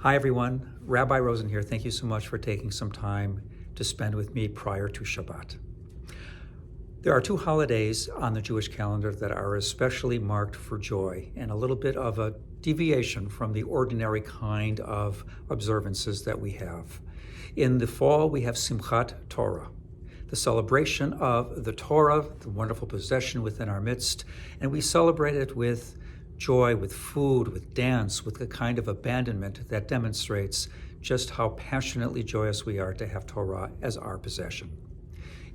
Hi everyone, Rabbi Rosen here. Thank you so much for taking some time to spend with me prior to Shabbat. There are two holidays on the Jewish calendar that are especially marked for joy and a little bit of a deviation from the ordinary kind of observances that we have. In the fall, we have Simchat Torah, the celebration of the Torah, the wonderful possession within our midst, and we celebrate it with joy, with food, with dance, with a kind of abandonment that demonstrates just how passionately joyous we are to have Torah as our possession.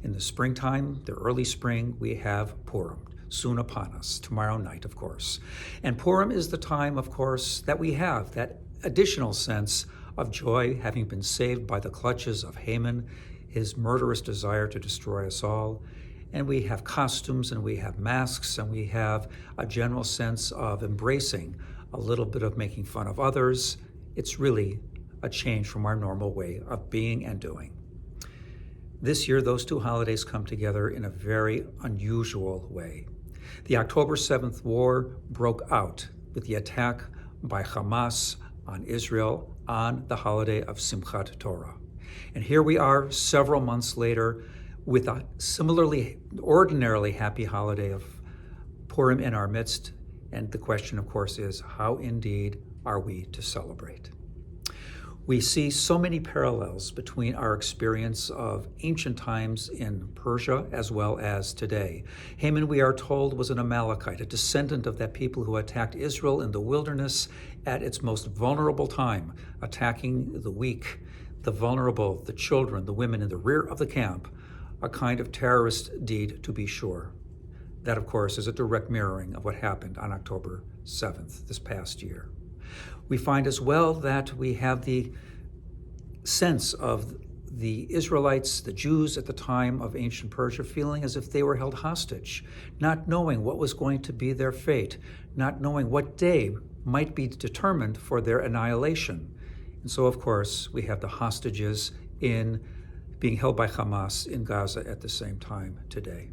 In the springtime, the early spring, we have Purim, soon upon us, tomorrow night, of course. And Purim is the time, of course, that we have that additional sense of joy, having been saved by the clutches of Haman, his murderous desire to destroy us all. And we have costumes, and we have masks, and we have a general sense of embracing a little bit of making fun of others. It's really a change from our normal way of being and doing. This year, those two holidays come together in a very unusual way. The October 7th war broke out with the attack by Hamas on Israel on the holiday of Simchat Torah. And here we are several months later with a similarly, ordinarily happy holiday of Purim in our midst. And the question, of course, is how indeed are we to celebrate? We see so many parallels between our experience of ancient times in Persia as well as today. Haman, we are told, was an Amalekite, a descendant of that people who attacked Israel in the wilderness at its most vulnerable time, attacking the weak, the vulnerable, the children, the women in the rear of the camp, a kind of terrorist deed to be sure. That, of course, is a direct mirroring of what happened on October 7th this past year. We find as well that we have the sense of the Israelites, the Jews at the time of ancient Persia, feeling as if they were held hostage, not knowing what was going to be their fate, not knowing what day might be determined for their annihilation. And so, of course, we have the hostages being held by Hamas in Gaza at the same time today.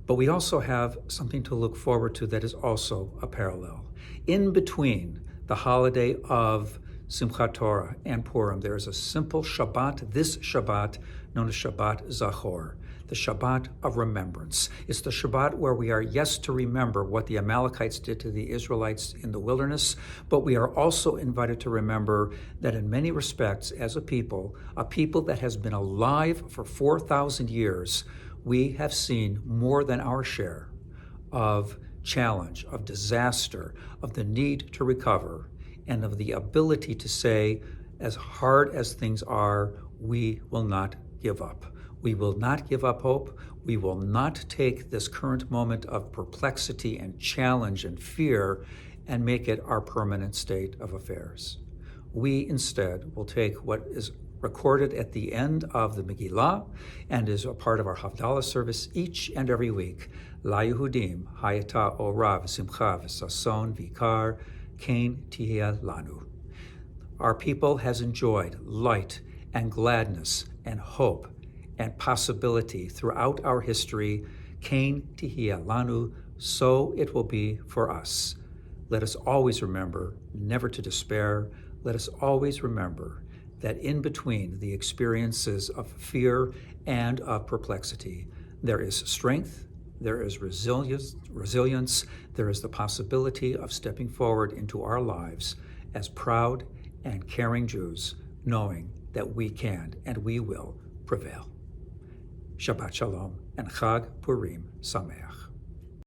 But we also have something to look forward to that is also a parallel. In between the holiday of Simchat Torah and Purim, there is a simple Shabbat, this Shabbat, known as Shabbat Zachor, the Shabbat of remembrance. It's the Shabbat where we are, yes, to remember what the Amalekites did to the Israelites in the wilderness, but we are also invited to remember that in many respects, as a people that has been alive for 4,000 years, we have seen more than our share of challenge, of disaster, of the need to recover, and of the ability to say, as hard as things are, we will not give up. We will not give up hope. We will not take this current moment of perplexity and challenge and fear and make it our permanent state of affairs. We instead will take what is recorded at the end of the Megillah and is a part of our Havdalah service each and every week. La Yehudim hayata ora v'simcha v'sason v'ikar kein tihya lanu. Our people has enjoyed light and gladness and hope and possibility throughout our history. Kein tihya lanu, so it will be for us. Let us always remember never to despair. Let us always remember that in between the experiences of fear and of perplexity, there is strength, there is resilience, there is the possibility of stepping forward into our lives as proud and caring Jews, knowing that we can and we will prevail. Shabbat Shalom and Chag Purim Sameach.